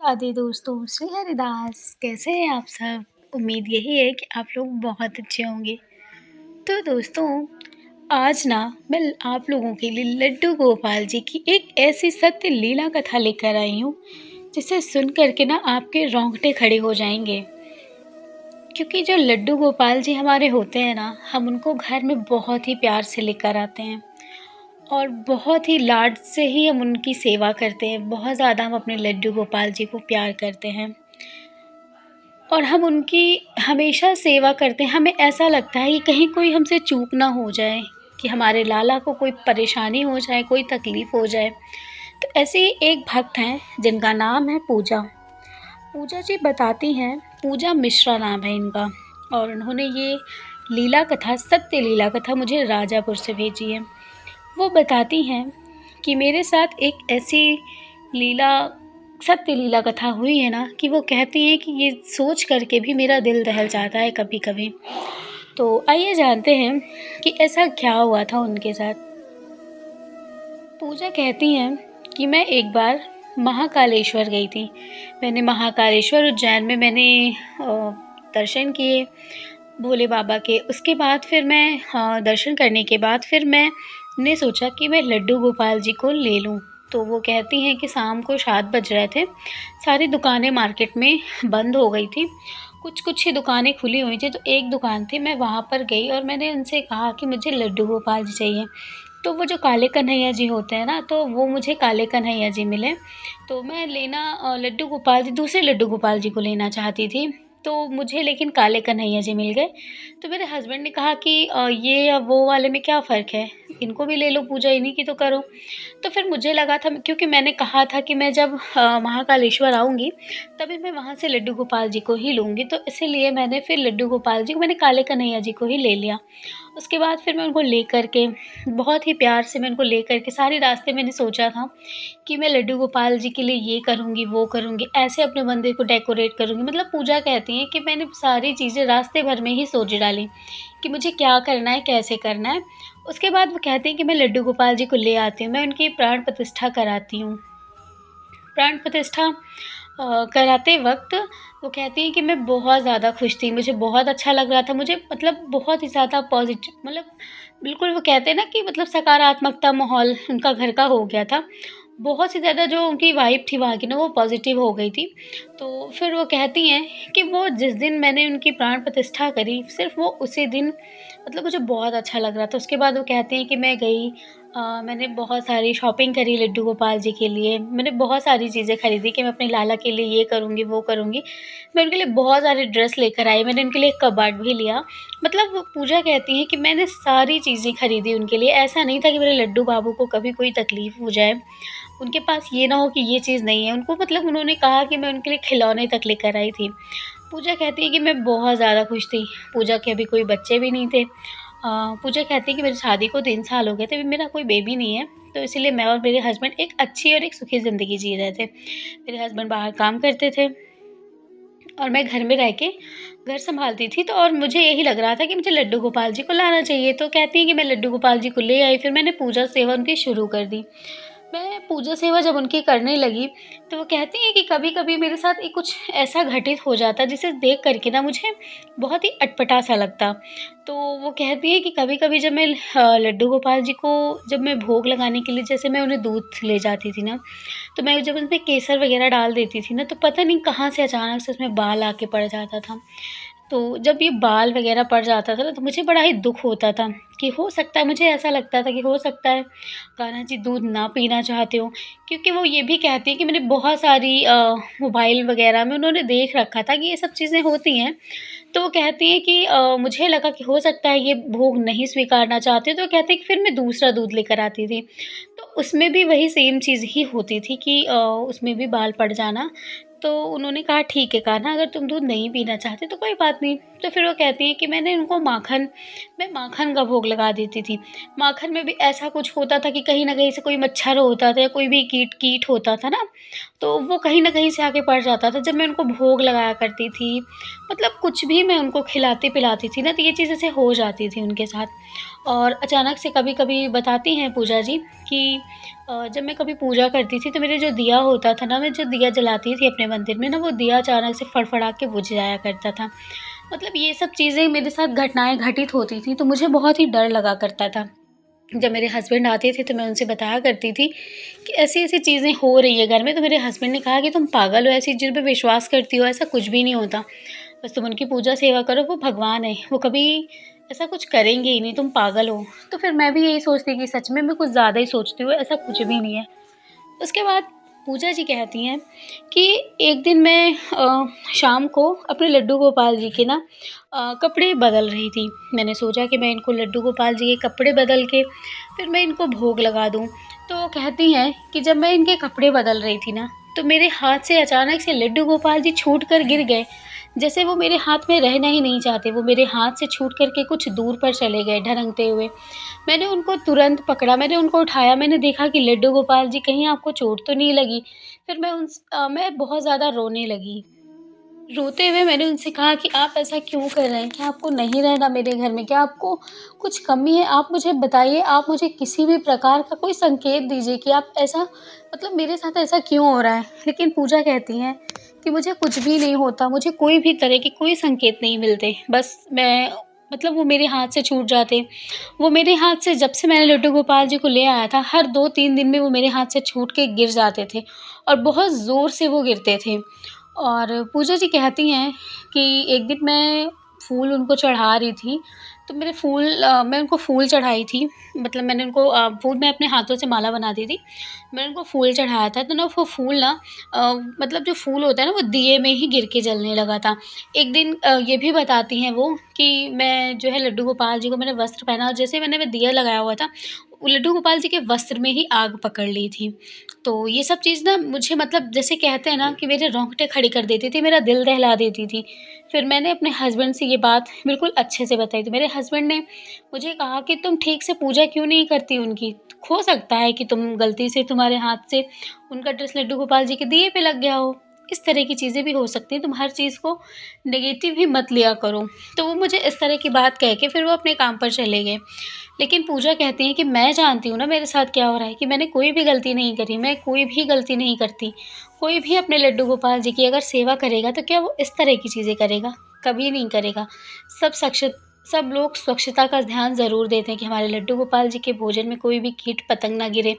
आदि दोस्तों, श्री हरिदास। कैसे हैं आप सब? उम्मीद यही है कि आप लोग बहुत अच्छे होंगे। तो दोस्तों, आज ना मैं आप लोगों के लिए लड्डू गोपाल जी की एक ऐसी सत्य लीला कथा लेकर आई हूँ, जिसे सुन कर के ना आपके रोंगटे खड़े हो जाएँगे। क्योंकि जो लड्डू गोपाल जी हमारे होते हैं ना, हम उनको घर में बहुत ही प्यार से लेकर आते हैं और बहुत ही लाड से ही हम उनकी सेवा करते हैं। बहुत ज़्यादा हम अपने लड्डू गोपाल जी को प्यार करते हैं। और हम उनकी हमेशा सेवा करते हैं। हमें ऐसा लगता है कि कहीं कोई हमसे चूक ना हो जाए, कि हमारे लाला को कोई परेशानी हो जाए, कोई तकलीफ़ हो जाए। तो ऐसे ही एक भक्त हैं जिनका नाम है पूजा। पूजा जी बताती हैं, पूजा मिश्रा नाम है इनका, और उन्होंने ये लीला कथा, सत्य लीला कथा मुझे राजापुर से भेजी है। वो बताती हैं कि मेरे साथ एक ऐसी लीला, सत्य लीला कथा हुई है ना, कि वो कहती हैं कि ये सोच कर के भी मेरा दिल दहल जाता है कभी-कभी। तो आइए जानते हैं कि ऐसा क्या हुआ था उनके साथ। पूजा कहती हैं कि मैं एक बार महाकालेश्वर गई थी। मैंने महाकालेश्वर उज्जैन में दर्शन किए भोले बाबा के। उसके बाद फिर मैं दर्शन करने के बाद फिर मैंने सोचा कि मैं लड्डू गोपाल जी को ले लूँ। तो वो कहती हैं कि शाम को 7 बज रहे थे। सारी दुकानें मार्केट में बंद हो गई थी। कुछ-कुछ ही दुकानें खुली हुई थी। तो एक दुकान थी, मैं वहाँ पर गई और मैंने उनसे कहा कि मुझे लड्डू गोपाल जी चाहिए। तो वो जो काले कन्हैया जी होते हैं ना, तो वो मुझे काले कन्हैया जी मिले। तो मैं लड्डू गोपाल जी, दूसरे लड्डू गोपाल जी को लेना चाहती थी। तो मुझे लेकिन काले कन्हैया जी मिल गए। तो मेरे हस्बैंड ने कहा कि ये या वो वाले में क्या फ़र्क है? इनको भी ले लो, पूजा इन्हीं की तो करो। तो फिर मुझे लगा था, क्योंकि मैंने कहा था कि मैं जब महाकालेश्वर आऊँगी, तभी मैं वहाँ से लड्डू गोपाल जी को ही लूँगी। तो इसीलिए मैंने फिर लड्डू गोपाल जी को, मैंने काले कन्हैया जी को ही ले लिया। उसके बाद फिर मैं उनको लेकर के, बहुत ही प्यार से मैं उनको लेकर के, सारे रास्ते मैंने सोचा था कि मैं लड्डू गोपाल जी के लिए ये करूँगी, वो करूँगी, ऐसे अपने मंदिर को डेकोरेट करूँगी। मतलब पूजा कहती हैं कि मैंने सारी चीज़ें रास्ते भर में ही सोच डाली कि मुझे क्या करना है, कैसे करना है। उसके बाद वो कहती हैं कि मैं लड्डू गोपाल जी को ले आती हूँ, मैं उनकी प्राण प्रतिष्ठा कराती हूँ। प्राण प्रतिष्ठा कराते वक़्त वो कहती हैं कि मैं बहुत ज़्यादा खुश थी, मुझे बहुत अच्छा लग रहा था, मुझे मतलब बहुत ही ज़्यादा पॉज़िटिव, मतलब बिल्कुल वो कहते हैं ना कि मतलब सकारात्मकता माहौल उनका घर का हो गया था। बहुत ही ज़्यादा जो उनकी वाइब थी वहाँ की ना, वो पॉज़िटिव हो गई थी। तो फिर वो कहती हैं कि वो जिस दिन मैंने उनकी प्राण प्रतिष्ठा करी, सिर्फ़ वो उसी दिन मतलब मुझे बहुत अच्छा लग रहा था। उसके बाद वो कहती हैं कि मैं गई, मैंने बहुत सारी शॉपिंग करी लड्डू गोपाल जी के लिए। मैंने बहुत सारी चीज़ें खरीदी कि मैं अपने लाला के लिए ये करूँगी, वो करूँगी। मैं उनके लिए बहुत सारे ड्रेस लेकर आई, मैंने उनके लिए एक कबर्ड भी लिया। मतलब वो पूजा कहती हैं कि मैंने सारी चीज़ें खरीदी उनके लिए। ऐसा नहीं था कि मेरे लड्डू बाबू को कभी कोई तकलीफ़ हो जाए। उनके पास ये ना हो कि ये चीज़ नहीं है। उनको मतलब उन्होंने कहा कि मैं उनके लिए खिलौने तक लेकर आई थी। पूजा कहती है कि मैं बहुत ज़्यादा खुश थी। पूजा के अभी कोई बच्चे भी नहीं थे। पूजा कहती है कि मेरी शादी को 3 साल हो गए थे, अभी मेरा कोई बेबी नहीं है। तो इसीलिए मैं और मेरे हस्बैंड एक अच्छी और एक सुखी ज़िंदगी जी रहे थे। मेरे हस्बैंड बाहर काम करते थे और मैं घर में रह के घर सँभालती थी। तो और मुझे यही लग रहा था कि मुझे लड्डू गोपाल जी को लाना चाहिए। तो कहती हैं कि मैं लड्डू गोपाल जी को ले आई, फिर मैंने पूजा सेवा उनकी शुरू कर दी। मैं पूजा सेवा जब उनकी करने लगी, तो वो कहती हैं कि कभी-कभी मेरे साथ एक कुछ ऐसा घटित हो जाता, जिसे देख कर के ना मुझे बहुत ही अटपटा-सा लगता। तो वो कहती हैं कि कभी-कभी जब मैं लड्डू गोपाल जी को, जब मैं भोग लगाने के लिए, जैसे मैं उन्हें दूध ले जाती थी ना, तो मैं जब उसमें केसर वग़ैरह डाल देती थी ना, तो पता नहीं कहाँ से अचानक से उसमें बाल आके पड़ जाता था। तो जब ये बाल वग़ैरह पड़ जाता था ना, तो मुझे बड़ा ही दुःख होता था कि हो सकता है, मुझे ऐसा लगता था कि हो सकता है कान्हा जी दूध ना पीना चाहते हों। क्योंकि वो ये भी कहती हैं कि मैंने बहुत सारी मोबाइल वग़ैरह में उन्होंने देख रखा था कि ये सब चीज़ें होती हैं। तो वो कहती हैं कि मुझे लगा कि हो सकता है ये भोग नहीं स्वीकारना चाहते, तो वो कहती हैं कि फिर मैं दूसरा दूध लेकर आती थी। तो उसमें भी वही सेम चीज़ ही होती थी कि उसमें भी बाल पड़ जाना। तो उन्होंने कहा, ठीक है कान्हा, अगर तुम दूध नहीं पीना चाहते तो कोई बात नहीं। तो फिर वो कहती हैं कि मैं माखन का भोग लगा देती थी। माखन में भी ऐसा कुछ होता था कि कहीं न कहीं से कोई मच्छर होता था या कोई भी कीट कीट होता था ना, तो वो कहीं न कहीं से आके पड़ जाता था जब मैं उनको भोग लगाया करती थी। मतलब कुछ भी मैं उनको खिलाती-पिलाती थी ना, तो ये चीज़ ऐसे हो जाती थी उनके साथ। और अचानक से कभी-कभी बताती हैं पूजा जी कि जब मैं कभी पूजा करती थी तो मेरे जो दिया होता था ना, मैं जो दिया जलाती थी अपने मंदिर में ना, वो दिया अचानक से फड़फड़ा के बुझ जाया करता था। मतलब ये सब चीज़ें मेरे साथ घटनाएँ घटित होती थी, तो मुझे बहुत ही डर लगा करता था। जब मेरे हस्बैंड आते थे तो मैं उनसे बताया करती थी कि ऐसी-ऐसी चीज़ें हो रही है घर में, तो मेरे हस्बैंड ने कहा कि तुम पागल हो, ऐसी चीज़ पे विश्वास करती हो, ऐसा कुछ भी नहीं होता। बस तुम उनकी पूजा सेवा करो, वो भगवान है, वो कभी ऐसा कुछ करेंगे ही नहीं, तुम पागल हो। तो फिर मैं भी यही सोचती कि सच में मैं कुछ ज़्यादा ही सोचती हूँ, ऐसा कुछ भी नहीं है। उसके बाद पूजा जी कहती हैं कि एक दिन मैं शाम को अपने लड्डू गोपाल जी के ना कपड़े बदल रही थी। मैंने सोचा कि मैं इनको लड्डू गोपाल जी के कपड़े बदल के फिर मैं इनको भोग लगा दूँ। तो कहती हैं कि जब मैं इनके कपड़े बदल रही थी ना, तो मेरे हाथ से अचानक से लड्डू गोपाल जी छूट कर गिर गए। जैसे वो मेरे हाथ में रहना ही नहीं चाहते, वो मेरे हाथ से छूट कर के कुछ दूर पर चले गए ढरकते हुए। मैंने उनको तुरंत पकड़ा, मैंने उनको उठाया, मैंने देखा कि लड्डू गोपाल जी कहीं आपको चोट तो नहीं लगी? फिर मैं बहुत ज़्यादा रोने लगी। रोते हुए मैंने उनसे कहा कि आप ऐसा क्यों कर रहे हैं? क्या आपको नहीं रहना मेरे घर में? क्या आपको कुछ कमी है? आप मुझे बताइए, आप मुझे किसी भी प्रकार का कोई संकेत दीजिए कि आप ऐसा मतलब मेरे साथ ऐसा क्यों हो रहा है? लेकिन पूजा कहती हैं कि मुझे कुछ भी नहीं होता, मुझे कोई भी तरह के कोई संकेत नहीं मिलते। बस मैं मतलब वो मेरे हाथ से छूट जाते। वो मेरे हाथ से जब से मैंने लड्डू गोपाल जी को ले आया था, हर 2-3 दिन में वो मेरे हाथ से छूट के गिर जाते थे और बहुत ज़ोर से वो गिरते थे। और पूजा जी कहती हैं कि एक दिन मैं फूल उनको चढ़ा रही थी, तो मैं उनको फूल चढ़ाई थी। मतलब मैंने उनको फूल मैं अपने हाथों से माला बनाती थी। मैंने उनको फूल चढ़ाया था, तो ना वो फूल ना मतलब जो फूल होता है ना, वो दिए में ही गिर के जलने लगा था। एक दिन ये भी बताती हैं वो कि मैं जो है लड्डू गोपाल जी को मैंने वस्त्र पहना और जैसे मैंने वो दिया लगाया हुआ था, वो लड्डू गोपाल जी के वस्त्र में ही आग पकड़ ली थी। तो ये सब चीज़ ना मुझे मतलब जैसे कहते हैं ना कि मेरे रोंगटे खड़ी कर देती थी, मेरा दिल दहला देती थी। फिर मैंने अपने हस्बैंड से ये बात बिल्कुल अच्छे से बताई, तो मेरे हस्बैंड ने मुझे कहा कि तुम ठीक से पूजा क्यों नहीं करती उनकी? हो सकता है कि तुम गलती से तुम्हारे हाथ से उनका ड्रेस लड्डू गोपाल जी के दिए पे लग गया हो। इस तरह की चीज़ें भी हो सकती हैं, तुम हर चीज़ को नेगेटिव ही मत लिया करो। तो वो मुझे इस तरह की बात कह के फिर वो अपने काम पर चले गए। लेकिन पूजा कहती हैं कि मैं जानती हूँ ना मेरे साथ क्या हो रहा है, कि मैंने कोई भी गलती नहीं करी, मैं कोई भी गलती नहीं करती। कोई भी अपने लड्डू गोपाल जी की अगर सेवा करेगा तो क्या वो इस तरह की चीज़ें करेगा? कभी नहीं करेगा। सब सक्ष सब लोग स्वच्छता का ध्यान ज़रूर देते हैं कि हमारे लड्डू गोपाल जी के भोजन में कोई भी कीट-पतंग ना गिरे,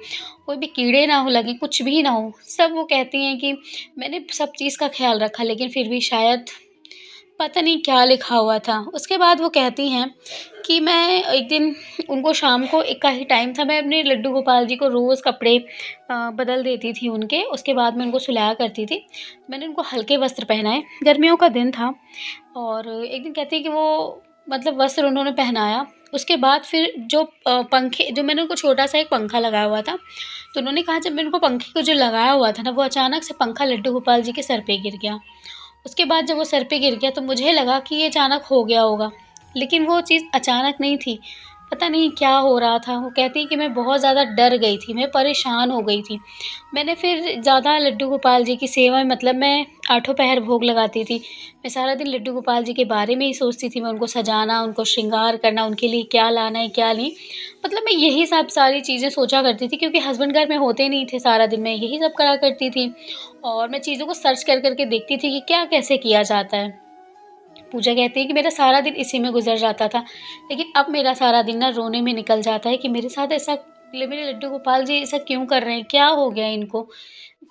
कोई भी कीड़े ना हो लगे, कुछ भी ना हो। सब वो कहती हैं कि मैंने सब चीज़ का ख़्याल रखा, लेकिन फिर भी शायद पता नहीं क्या लिखा हुआ था। उसके बाद वो कहती हैं कि मैं एक दिन उनको शाम को का ही टाइम था, मैं अपने लड्डू गोपाल जी को रोज़ कपड़े बदल देती थी उनके, उसके बाद मैं उनको सुलाया करती थी। मैंने उनको हल्के वस्त्र पहनाए, गर्मियों का दिन था और एक दिन कहती है कि वो मतलब वस्त्र उन्होंने पहनाया, उसके बाद फिर जो मैंने उनको छोटा-सा एक पंखा लगाया हुआ था, तो उन्होंने कहा जब मैंने उनको पंखे को जो लगाया हुआ था ना, वो अचानक से पंखा लड्डू गोपाल जी के सर पे गिर गया। उसके बाद जब वो सर पे गिर गया तो मुझे लगा कि ये अचानक हो गया होगा, लेकिन वो चीज़ अचानक नहीं थी। पता नहीं क्या हो रहा था। वो कहती हैं कि मैं बहुत ज़्यादा डर गई थी, मैं परेशान हो गई थी। मैंने फिर ज़्यादा लड्डू गोपाल जी की सेवा में मतलब मैं आठों पहर भोग लगाती थी। मैं सारा दिन लड्डू गोपाल जी के बारे में ही सोचती थी, मैं उनको सजाना, उनको श्रृंगार करना, उनके लिए क्या लाना है, क्या नहीं। मतलब मैं यही सब सारी चीज़ें सोचा करती थी क्योंकि हस्बैंड घर में होते नहीं थे सारा दिन, मैं यही सब करा करती थी। और मैं चीज़ों को सर्च कर के देखती थी कि क्या कैसे किया जाता है। पूजा कहती है कि मेरा सारा दिन इसी में गुज़र जाता था, लेकिन अब मेरा सारा दिन ना रोने में निकल जाता है कि मेरे साथ ऐसा मेरे लड्डू गोपाल जी ऐसा क्यों कर रहे हैं? क्या हो गया इनको?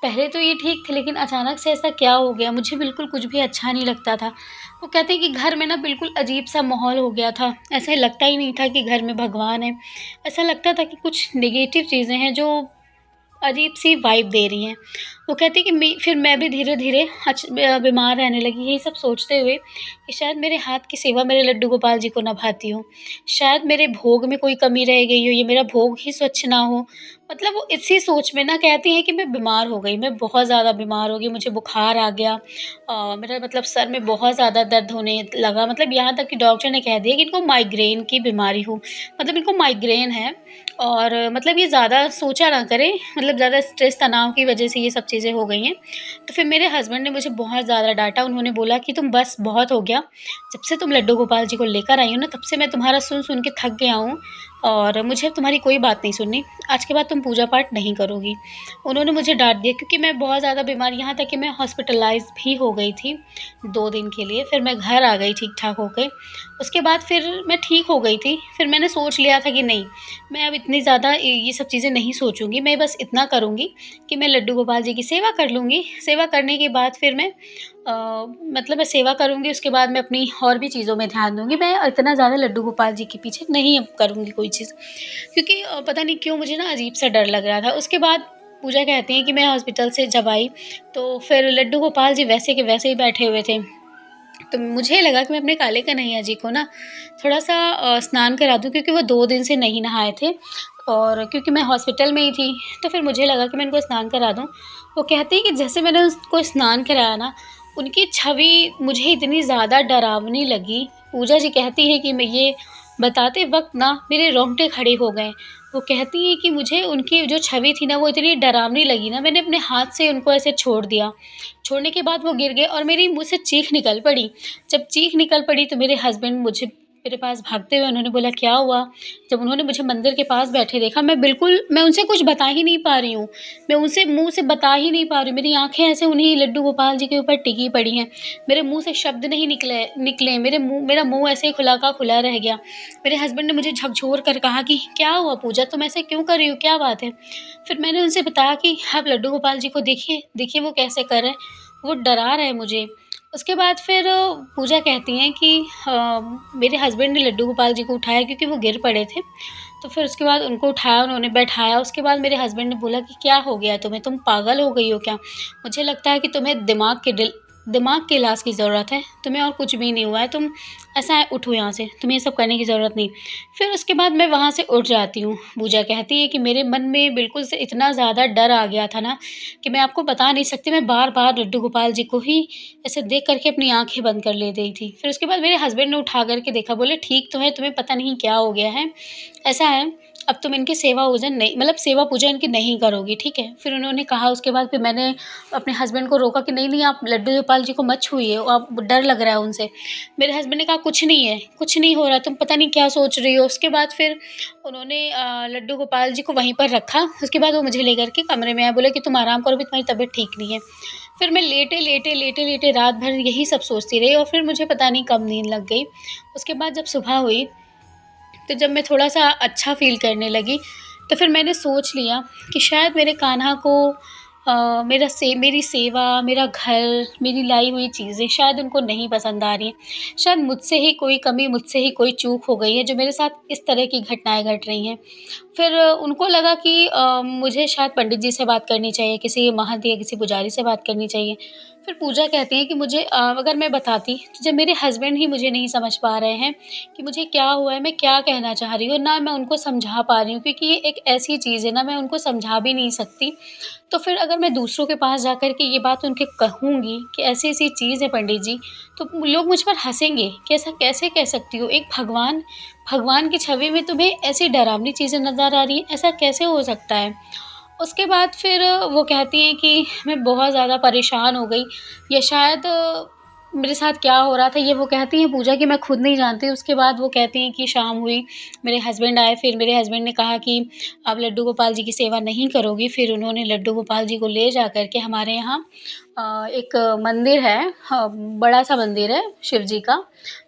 पहले तो ये ठीक थे, लेकिन अचानक से ऐसा क्या हो गया? मुझे बिल्कुल कुछ भी अच्छा नहीं लगता था। वो कहते हैं कि घर में ना बिल्कुल अजीब-सा माहौल हो गया था। ऐसा लगता ही नहीं था कि घर में भगवान है। ऐसा लगता था कि कुछ नेगेटिव चीज़ें हैं जो अजीब-सी वाइब दे रही हैं। वो कहती है कि फिर मैं भी धीरे-धीरे बीमार रहने लगी, यही सब सोचते हुए कि शायद मेरे हाथ की सेवा मेरे लड्डू गोपाल जी को ना भाती हो। शायद मेरे भोग में कोई कमी रह गई हो, ये मेरा भोग ही स्वच्छ ना हो। मतलब वो इसी सोच में ना कहती हैं कि मैं बीमार हो गई, मैं बहुत ज़्यादा बीमार हो गई, मुझे बुखार आ गया। मेरा मतलब सर में बहुत ज़्यादा दर्द होने लगा, मतलब यहाँ तक कि डॉक्टर ने कह दिया कि इनको माइग्रेन की बीमारी हो, मतलब इनको माइग्रेन है। और मतलब ये ज़्यादा सोचा ना करें, मतलब ज़्यादा स्ट्रेस तनाव की वजह से ये सब चीज़ें हो गई हैं। तो फिर मेरे हस्बैंड ने मुझे बहुत ज़्यादा डाँटा, उन्होंने बोला कि तुम बस बहुत हो गया, जब से तुम लड्डू गोपाल जी को लेकर आई हो ना, तब से मैं तुम्हारा सुन-सुन के थक गया हूँ और मुझे अब तुम्हारी कोई बात नहीं सुननी। आज के बाद तुम पूजा पाठ नहीं करोगी। उन्होंने मुझे डाँट दिया क्योंकि मैं बहुत ज़्यादा बीमार, यहाँ तक कि मैं हॉस्पिटलाइज़ भी हो गई थी 2 दिन के लिए। फिर मैं घर आ गई ठीक-ठाक होके। उसके बाद फिर मैं ठीक हो गई थी। फिर मैंने सोच लिया था कि नहीं, मैं अब इतनी ज़्यादा ये सब चीज़ें नहीं सोचूँगी। मैं बस इतना करूँगी कि मैं लड्डू गोपाल जी की सेवा कर लूँगी। सेवा करने के बाद फिर मैं मतलब मैं सेवा करूँगी, उसके बाद मैं अपनी और भी चीज़ों में ध्यान दूँगी। मैं इतना ज़्यादा लड्डू गोपाल जी के पीछे नहीं अब करूँगी कोई चीज़। क्योंकि पता नहीं क्यों मुझे ना अजीब-सा डर लग रहा था। उसके बाद पूजा कहती हैं कि मैं हॉस्पिटल से जब आई, तो फिर लड्डू गोपाल जी वैसे के वैसे ही बैठे हुए थे। तो मुझे लगा कि मैं अपने काले कन्हैया जी को ना थोड़ा-सा स्नान करा दूँ, क्योंकि वो 2 दिन से नहीं नहाए थे और क्योंकि मैं हॉस्पिटल में ही थी, तो फिर मुझे लगा कि मैं इनको स्नान करा दूँ। वो कहती हैं कि जैसे मैंने उसको स्नान कराया ना, उनकी छवि मुझे इतनी ज़्यादा डरावनी लगी। पूजा जी कहती हैं कि मैं ये बताते वक़्त ना मेरे रोंगटे खड़े हो गए। वो कहती हैं कि मुझे उनकी जो छवि थी ना, वो इतनी डरावनी लगी ना, मैंने अपने हाथ से उनको ऐसे छोड़ दिया। छोड़ने के बाद वो गिर गए और मेरी मुँह से चीख निकल पड़ी। जब चीख निकल पड़ी तो मेरे हस्बैंड मुझे मेरे पास भागते हुए, उन्होंने बोला क्या हुआ? जब उन्होंने मुझे मंदिर के पास बैठे देखा, मैं उनसे कुछ बता ही नहीं पा रही हूँ। मैं उनसे मुँह से बता ही नहीं पा रही हूँ। मेरी आँखें ऐसे उन्हीं लड्डू गोपाल जी के ऊपर टिकी पड़ी हैं। मेरे मुँह से शब्द नहीं निकले। मेरा मुँह ऐसे ही खुला का खुला रह गया। मेरे हस्बैंड ने मुझे झकझोर कर कहा कि क्या हुआ पूजा, तुम ऐसे क्यों कर रही हो? क्या बात है? फिर मैंने उनसे बताया कि आप लड्डू गोपाल जी को देखिए वो कैसे कर रहे हैं। वो डरा रहे हैं मुझे। उसके बाद फिर पूजा कहती हैं कि मेरे हस्बैंड ने लड्डू गोपाल जी को उठाया क्योंकि वो गिर पड़े थे। तो फिर उसके बाद उनको उठाया, उन्होंने बैठाया। उसके बाद मेरे हस्बैंड ने बोला कि क्या हो गया तुम्हें? तुम पागल हो गई हो क्या? मुझे लगता है कि तुम्हें दिमाग के इलाज की ज़रूरत है। तुम्हें और कुछ भी नहीं हुआ है। तुम ऐसा है, उठो यहाँ से, तुम्हें ये सब करने की ज़रूरत नहीं। फिर उसके बाद मैं वहाँ से उठ जाती हूँ। पूजा कहती है कि मेरे मन में बिल्कुल से इतना ज़्यादा डर आ गया था ना कि मैं आपको बता नहीं सकती। मैं बार-बार लड्डू गोपाल जी को ही ऐसे देख कर के अपनी आँखें बंद कर ले रही थी। फिर उसके बाद मेरे हस्बैंड ने उठा कर के देखा, बोले ठीक तो है, तुम्हें पता नहीं क्या हो गया है। ऐसा है, अब तुम इनकी सेवा पूजा इनकी नहीं करोगी, ठीक है? फिर उन्होंने कहा, उसके बाद फिर मैंने अपने हस्बैंड को रोका कि नहीं, आप लड्डू गोपाल जी को मत छूइए, आप डर लग रहा है उनसे। मेरे हस्बैंड ने कहा कुछ नहीं है, कुछ नहीं हो रहा, तुम पता नहीं क्या सोच रही हो। उसके बाद फिर उन्होंने लड्डू गोपाल जी को वहीं पर रखा। उसके बाद वो मुझे लेकर के कमरे में आए, बोले कि तुम आराम करो, अभी तुम्हारी तबीयत ठीक नहीं है। फिर मैं लेटे-लेटे रात भर यही सब सोचती रही और फिर मुझे पता नहीं कब नींद लग गई। उसके बाद जब सुबह हुई, तो जब मैं थोड़ा-सा अच्छा फ़ील करने लगी, तो फिर मैंने सोच लिया कि शायद मेरे कान्हा को मेरी सेवा, मेरा घर, मेरी लाई हुई चीज़ें शायद उनको नहीं पसंद आ रही हैं। शायद मुझसे ही कोई कमी, मुझसे ही कोई चूक हो गई है, जो मेरे साथ इस तरह की घटनाएँ घट रही हैं। फिर उनको लगा कि मुझे शायद पंडित जी से बात करनी चाहिए, किसी महंत या किसी पुजारी से बात करनी चाहिए। फिर पूजा कहती हैं कि मुझे अगर मैं बताती, तो जब मेरे हस्बैंड ही मुझे नहीं समझ पा रहे हैं कि मुझे क्या हुआ है, मैं क्या कहना चाह रही हूँ, ना मैं उनको समझा पा रही हूँ, क्योंकि ये एक ऐसी चीज़ है ना, मैं उनको समझा भी नहीं सकती। तो फिर अगर मैं दूसरों के पास जाकर के ये बात उनके कहूँगी कि ऐसी-ऐसी चीज़ है पंडित जी, तो लोग मुझ पर हँसेंगे कि ऐसा कैसे कह सकती हो? एक भगवान की छवि में तुम्हें ऐसी डरावनी चीज़ें नज़र आ रही हैं, ऐसा कैसे हो सकता है? उसके बाद फिर वो कहती हैं कि मैं बहुत ज़्यादा परेशान हो गई, या शायद मेरे साथ क्या हो रहा था, ये वो कहती हैं पूजा कि मैं खुद नहीं जानती। उसके बाद वो कहती हैं कि शाम हुई, मेरे हस्बैंड आए, फिर मेरे हस्बैंड ने कहा कि आप लड्डू गोपाल जी की सेवा नहीं करोगी। फिर उन्होंने लड्डू गोपाल जी को ले जा कर के हमारे यहाँ एक मंदिर है, बड़ा-सा मंदिर है शिव जी का।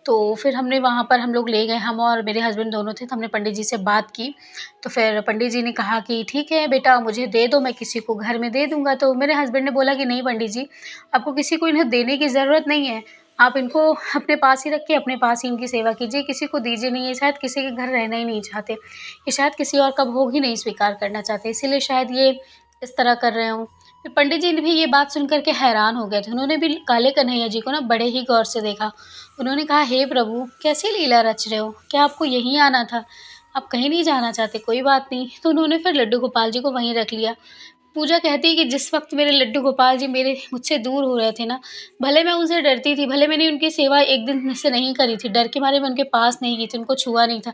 तो फिर वहाँ पर हम लोग ले गए, हम और मेरे हस्बैंड दोनों थे, तो हमने पंडित जी से बात की। तो फिर पंडित जी ने कहा कि ठीक है बेटा, मुझे दे दो, मैं किसी को घर में दे दूँगा। तो मेरे हस्बैंड ने बोला कि नहीं पंडित जी, आपको किसी को इन्हें देने की ज़रूरत नहीं है। आप इनको अपने पास ही रख के अपने पास ही इनकी सेवा कीजिए, किसी को दीजिए नहीं। ये शायद किसी के घर रहना ही नहीं चाहते। ये शायद किसी और का भोग ही नहीं स्वीकार करना चाहते, इसीलिए शायद ये इस तरह कर रहे हों। फिर पंडित जी ने भी ये बात सुन कर के हैरान हो गए थे। उन्होंने भी काले कन्हैया जी को ना बड़े ही गौर से देखा। उन्होंने कहा, हे प्रभु! कैसी लीला रच रहे हो? क्या आपको यहीं आना था? आप कहीं नहीं जाना चाहते, कोई बात नहीं। तो उन्होंने फिर लड्डू गोपाल जी को वहीं रख लिया। पूजा कहती है कि जिस वक़्त मेरे लड्डू गोपाल जी मुझसे दूर हो रहे थे ना, भले मैं उनसे डरती थी, भले मैंने उनकी सेवा एक दिन से नहीं करी थी, डर के मारे मैं उनके पास नहीं गई थी, उनको छुआ नहीं था।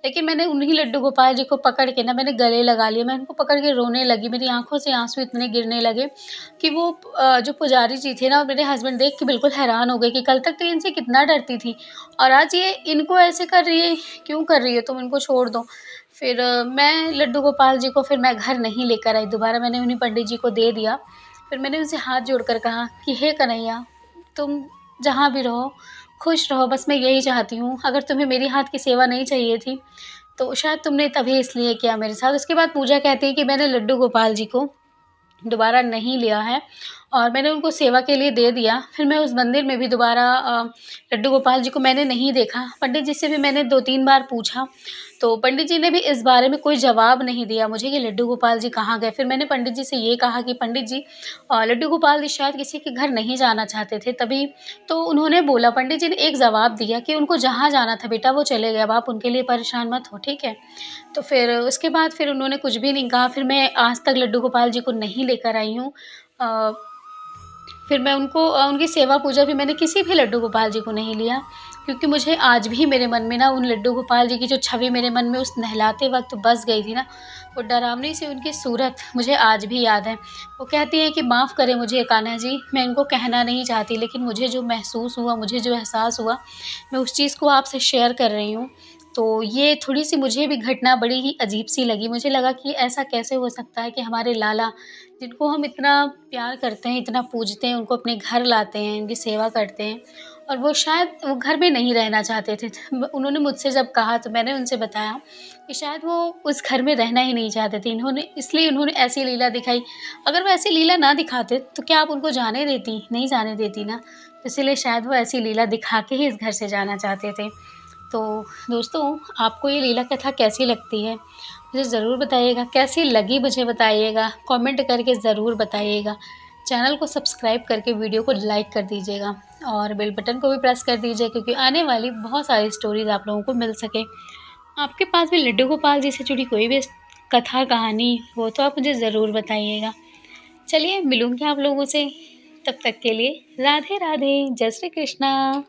लेकिन मैंने उन्हीं लड्डू गोपाल जी को पकड़ के ना मैंने गले लगा लिया, मैं उनको पकड़ के रोने लगी, मेरी आँखों से आँसू इतने गिरने लगे कि वो जो पुजारी जी थे ना, मेरे हस्बैंड देख के बिल्कुल हैरान हो गए कि कल तक तो इनसे कितना डरती थी और आज ये इनको ऐसे कर रही है, क्यों कर रही है तुम, इनको छोड़ दो। फिर मैं लड्डू गोपाल जी को फिर मैं घर नहीं लेकर आई दोबारा, मैंने उन्हीं पंडित जी को दे दिया। फिर मैंने उनसे हाथ जोड़कर कहा कि हे कन्हैया, तुम जहाँ भी रहो, खुश रहो, बस मैं यही चाहती हूँ। अगर तुम्हें मेरी हाथ की सेवा नहीं चाहिए थी, तो शायद तुमने तभी इसलिए किया मेरे साथ। उसके बाद पूजा कहती है कि मैंने लड्डू गोपाल जी को दोबारा नहीं लिया है और मैंने उनको सेवा के लिए दे दिया। फिर मैं उस मंदिर में भी दोबारा लड्डू गोपाल जी को मैंने नहीं देखा। पंडित जी से भी मैंने 2-3 बार पूछा, तो पंडित जी ने भी इस बारे में कोई जवाब नहीं दिया मुझे कि लड्डू गोपाल जी कहाँ गए। फिर मैंने पंडित जी से ये कहा कि पंडित जी, लड्डू गोपाल जी शायद किसी के घर नहीं जाना चाहते थे तभी। तो उन्होंने बोला, पंडित जी ने एक जवाब दिया कि उनको जहाँ जाना था बेटा वो चले गए, अब आप उनके लिए परेशान मत हो, ठीक है? तो फिर उसके बाद फिर उन्होंने कुछ भी नहीं कहा। फिर मैं आज तक लड्डू गोपाल जी को नहीं लेकर आई हूँ। अ, फिर मैं उनको उनकी सेवा पूजा भी मैंने किसी भी लड्डू गोपाल जी को नहीं लिया, क्योंकि मुझे आज भी मेरे मन में ना उन लड्डू गोपाल जी की जो छवि मेरे मन में उस नहलाते वक़्त बस गई थी ना, वो डरावनी सी उनकी सूरत मुझे आज भी याद है। वो कहती हैं कि माफ़ करें मुझे कान्हा जी, मैं इनको कहना नहीं चाहती, लेकिन मुझे जो महसूस हुआ, मुझे जो एहसास हुआ, मैं उस चीज़ को आपसे शेयर कर रही हूँ। तो ये थोड़ी-सी मुझे भी घटना बड़ी ही अजीब-सी लगी। मुझे लगा कि ऐसा कैसे हो सकता है कि हमारे लाला, जिनको हम इतना प्यार करते हैं, इतना पूजते हैं, उनको अपने घर लाते हैं, उनकी सेवा करते हैं और वो शायद वो घर में नहीं रहना चाहते थे। उन्होंने मुझसे जब कहा तो मैंने उनसे बताया कि शायद वो उस घर में रहना ही नहीं चाहते थे। इसलिए उन्होंने ऐसी लीला दिखाई। अगर वो ऐसी लीला ना दिखाते तो क्या आप उनको जाने देती? नहीं जाने देती ना। इसीलिए शायद वो ऐसी लीला दिखा के ही इस घर से जाना चाहते थे। तो दोस्तों, आपको ये लीला कथा कैसी लगती है? मुझे ज़रूर बताइएगा, कैसी लगी मुझे बताइएगा, कमेंट करके ज़रूर बताइएगा। चैनल को सब्सक्राइब करके वीडियो को लाइक कर दीजिएगा और बेल बटन को भी प्रेस कर दीजिए, क्योंकि आने वाली बहुत सारी स्टोरीज़ आप लोगों को मिल सके। आपके पास भी लड्डू गोपाल जी से जुड़ी कोई भी कथा, कहानी हो तो आप मुझे ज़रूर बताइएगा। चलिए मिलूँगी आप लोगों से, तब तक के लिए राधे राधे, जय श्री कृष्णा।